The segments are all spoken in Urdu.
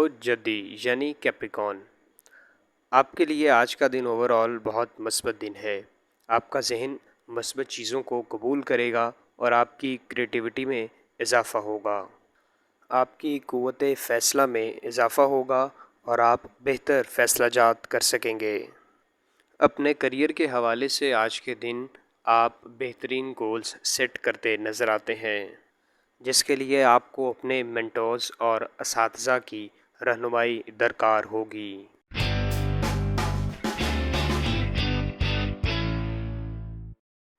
برج جدی یعنی کیپریکون، آپ کے لیے آج کا دن اوور آل بہت مثبت دن ہے۔ آپ کا ذہن مثبت چیزوں کو قبول کرے گا اور آپ کی کریٹیوٹی میں اضافہ ہوگا۔ آپ کی قوت فیصلہ میں اضافہ ہوگا اور آپ بہتر فیصلہ جات کر سکیں گے۔ اپنے کریئر کے حوالے سے آج کے دن آپ بہترین گولز سیٹ کرتے نظر آتے ہیں، جس کے لیے آپ کو اپنے مینٹورز اور اساتذہ کی رہنمائی درکار ہوگی۔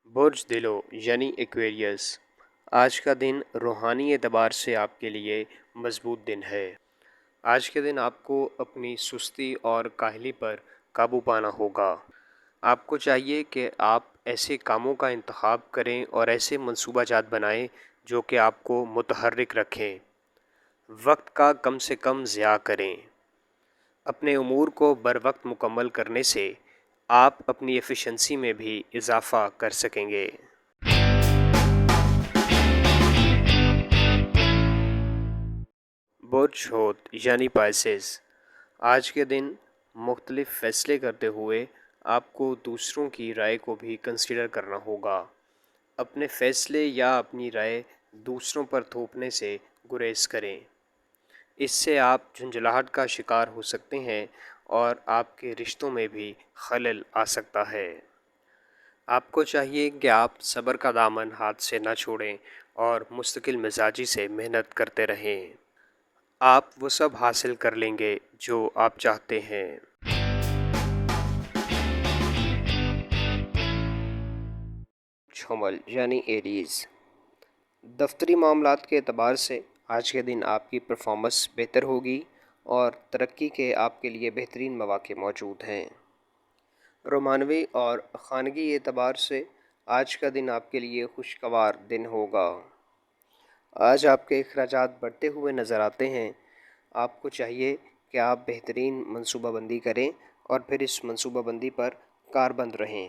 برج دلو یعنی ایکویریس، آج کا دن روحانی اعتبار سے آپ کے لیے مضبوط دن ہے۔ آج کے دن آپ کو اپنی سستی اور کاہلی پر قابو پانا ہوگا۔ آپ کو چاہیے کہ آپ ایسے کاموں کا انتخاب کریں اور ایسے منصوبہ جات بنائیں جو کہ آپ کو متحرک رکھیں۔ وقت کا کم سے کم ضیاع کریں۔ اپنے امور کو بروقت مکمل کرنے سے آپ اپنی ایفیشنسی میں بھی اضافہ کر سکیں گے۔ برج حوت یعنی پائسز، آج کے دن مختلف فیصلے کرتے ہوئے آپ کو دوسروں کی رائے کو بھی کنسیڈر کرنا ہوگا۔ اپنے فیصلے یا اپنی رائے دوسروں پر تھوپنے سے گریز کریں۔ اس سے آپ جھنجھلاہٹ کا شکار ہو سکتے ہیں اور آپ کے رشتوں میں بھی خلل آ سکتا ہے۔ آپ کو چاہیے کہ آپ صبر کا دامن ہاتھ سے نہ چھوڑیں اور مستقل مزاجی سے محنت کرتے رہیں۔ آپ وہ سب حاصل کر لیں گے جو آپ چاہتے ہیں۔ حمل یعنی ایریز، دفتری معاملات کے اعتبار سے آج کے دن آپ کی پرفارمنس بہتر ہوگی اور ترقی کے آپ کے لیے بہترین مواقع موجود ہیں۔ رومانوی اور خانگی اعتبار سے آج کا دن آپ کے لیے خوشگوار دن ہوگا۔ آج آپ کے اخراجات بڑھتے ہوئے نظر آتے ہیں۔ آپ کو چاہیے کہ آپ بہترین منصوبہ بندی کریں اور پھر اس منصوبہ بندی پر کاربند رہیں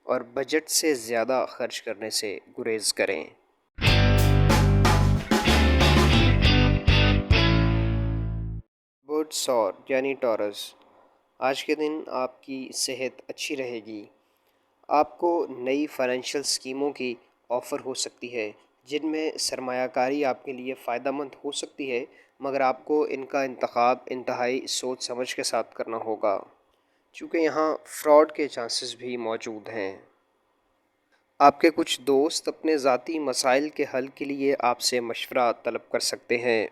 اور بجٹ سے زیادہ خرچ کرنے سے گریز کریں۔ برج ثور یعنی ٹورس، آج کے دن آپ کی صحت اچھی رہے گی۔ آپ کو نئی فائنینشیل اسکیموں کی آفر ہو سکتی ہے جن میں سرمایہ کاری آپ کے لیے فائدہ مند ہو سکتی ہے، مگر آپ کو ان کا انتخاب انتہائی سوچ سمجھ کے ساتھ کرنا ہوگا، چونکہ یہاں فراڈ کے چانسز بھی موجود ہیں۔ آپ کے کچھ دوست اپنے ذاتی مسائل کے حل کے لیے آپ سے مشورہ طلب کر سکتے ہیں،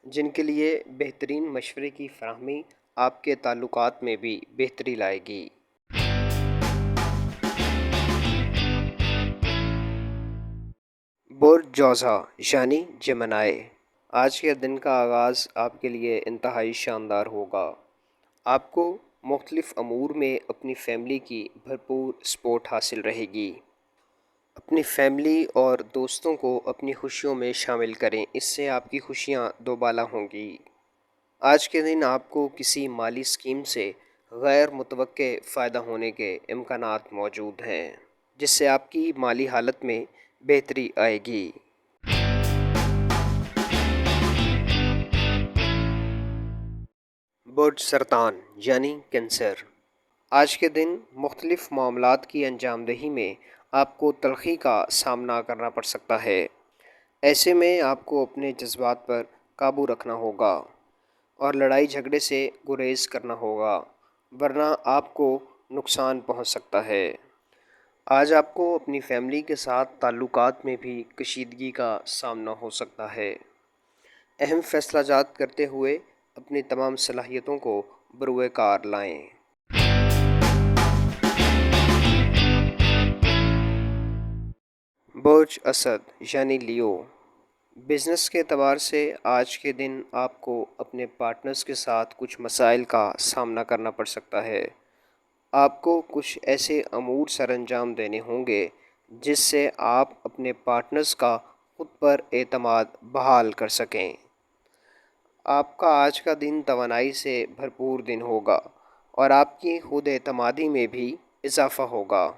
جن کے لیے بہترین مشورے کی فراہمی آپ کے تعلقات میں بھی بہتری لائے گی۔ برج جوزہ یعنی جیمنائی، آج کے دن کا آغاز آپ کے لیے انتہائی شاندار ہوگا۔ آپ کو مختلف امور میں اپنی فیملی کی بھرپور سپورٹ حاصل رہے گی۔ اپنی فیملی اور دوستوں کو اپنی خوشیوں میں شامل کریں، اس سے آپ کی خوشیاں دوبالا ہوں گی۔ آج کے دن آپ کو کسی مالی اسکیم سے غیر متوقع فائدہ ہونے کے امکانات موجود ہیں، جس سے آپ کی مالی حالت میں بہتری آئے گی۔ برج سرطان یعنی کینسر، آج کے دن مختلف معاملات کی انجام دہی میں آپ کو تلخی کا سامنا کرنا پڑ سکتا ہے۔ ایسے میں آپ کو اپنے جذبات پر قابو رکھنا ہوگا اور لڑائی جھگڑے سے گریز کرنا ہوگا، ورنہ آپ کو نقصان پہنچ سکتا ہے۔ آج آپ کو اپنی فیملی کے ساتھ تعلقات میں بھی کشیدگی کا سامنا ہو سکتا ہے۔ اہم فیصلہ جات کرتے ہوئے اپنی تمام صلاحیتوں کو بروئے کار لائیں۔ برج اسد یعنی لیو، بزنس کے اعتبار سے آج کے دن آپ کو اپنے پارٹنرز کے ساتھ کچھ مسائل کا سامنا کرنا پڑ سکتا ہے۔ آپ کو کچھ ایسے امور سر انجام دینے ہوں گے جس سے آپ اپنے پارٹنرز کا خود پر اعتماد بحال کر سکیں۔ آپ کا آج کا دن توانائی سے بھرپور دن ہوگا اور آپ کی خود اعتمادی میں بھی اضافہ ہوگا۔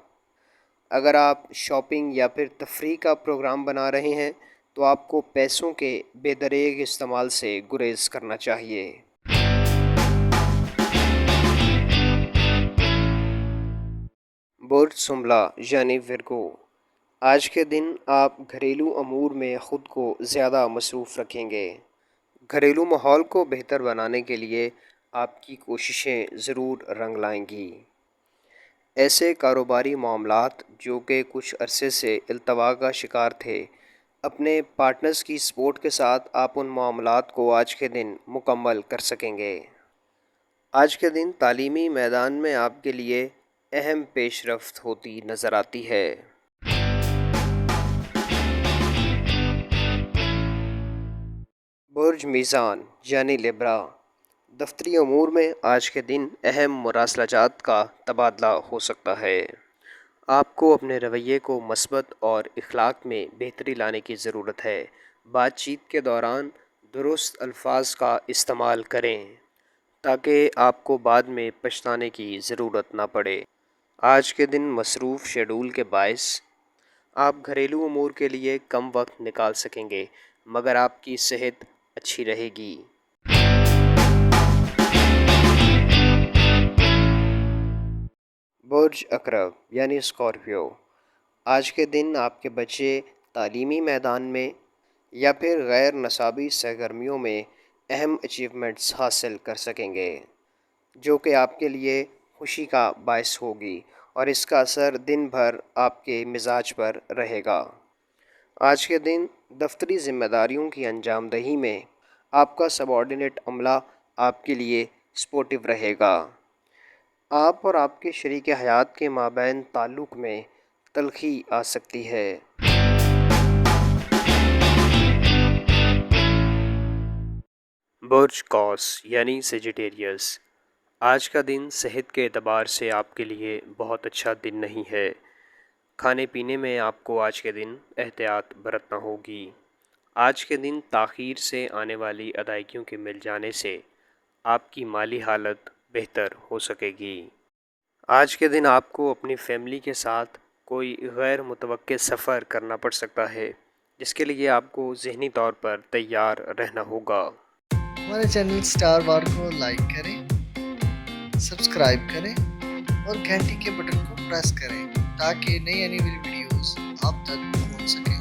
اگر آپ شاپنگ یا پھر تفریح کا پروگرام بنا رہے ہیں تو آپ کو پیسوں کے بے دریغ استعمال سے گریز کرنا چاہیے۔ برج سملہ یعنی ورگو، آج کے دن آپ گھریلو امور میں خود کو زیادہ مصروف رکھیں گے۔ گھریلو ماحول کو بہتر بنانے کے لیے آپ کی کوششیں ضرور رنگ لائیں گی۔ ایسے کاروباری معاملات جو کہ کچھ عرصے سے التوا کا شکار تھے، اپنے پارٹنرز کی سپورٹ کے ساتھ آپ ان معاملات کو آج کے دن مکمل کر سکیں گے۔ آج کے دن تعلیمی میدان میں آپ کے لیے اہم پیش رفت ہوتی نظر آتی ہے۔ برج میزان یعنی لبرا، دفتری امور میں آج کے دن اہم مراسلہ جات کا تبادلہ ہو سکتا ہے۔ آپ کو اپنے رویے کو مثبت اور اخلاق میں بہتری لانے کی ضرورت ہے۔ بات چیت کے دوران درست الفاظ کا استعمال کریں تاکہ آپ کو بعد میں پچھتانے کی ضرورت نہ پڑے۔ آج کے دن مصروف شیڈول کے باعث آپ گھریلو امور کے لیے کم وقت نکال سکیں گے، مگر آپ کی صحت اچھی رہے گی۔ برج عقرب یعنی اسکارپیو، آج کے دن آپ کے بچے تعلیمی میدان میں یا پھر غیر نصابی سرگرمیوں میں اہم اچیومنٹس حاصل کر سکیں گے، جو کہ آپ کے لیے خوشی کا باعث ہوگی اور اس کا اثر دن بھر آپ کے مزاج پر رہے گا۔ آج کے دن دفتری ذمہ داریوں کی انجام دہی میں آپ کا سب آرڈینیٹ عملہ آپ کے لیے سپورٹو رہے گا۔ آپ اور آپ کے شریک حیات کے مابین تعلق میں تلخی آ سکتی ہے۔ برج قوس یعنی سیجیٹیریس، آج کا دن صحت کے اعتبار سے آپ کے لیے بہت اچھا دن نہیں ہے۔ کھانے پینے میں آپ کو آج کے دن احتیاط برتنا ہوگی۔ آج کے دن تاخیر سے آنے والی ادائیگیوں کے مل جانے سے آپ کی مالی حالت بہتر ہو سکے گی۔ آج کے دن آپ کو اپنی فیملی کے ساتھ کوئی غیر متوقع سفر کرنا پڑ سکتا ہے، جس کے لیے آپ کو ذہنی طور پر تیار رہنا ہوگا۔ ہمارے چینل سٹار وار کو لائک کریں، سبسکرائب کریں اور گھنٹی کے بٹن کو پریس کریں تاکہ نئی آنے والی ویڈیوز آپ تک پہنچ سکیں۔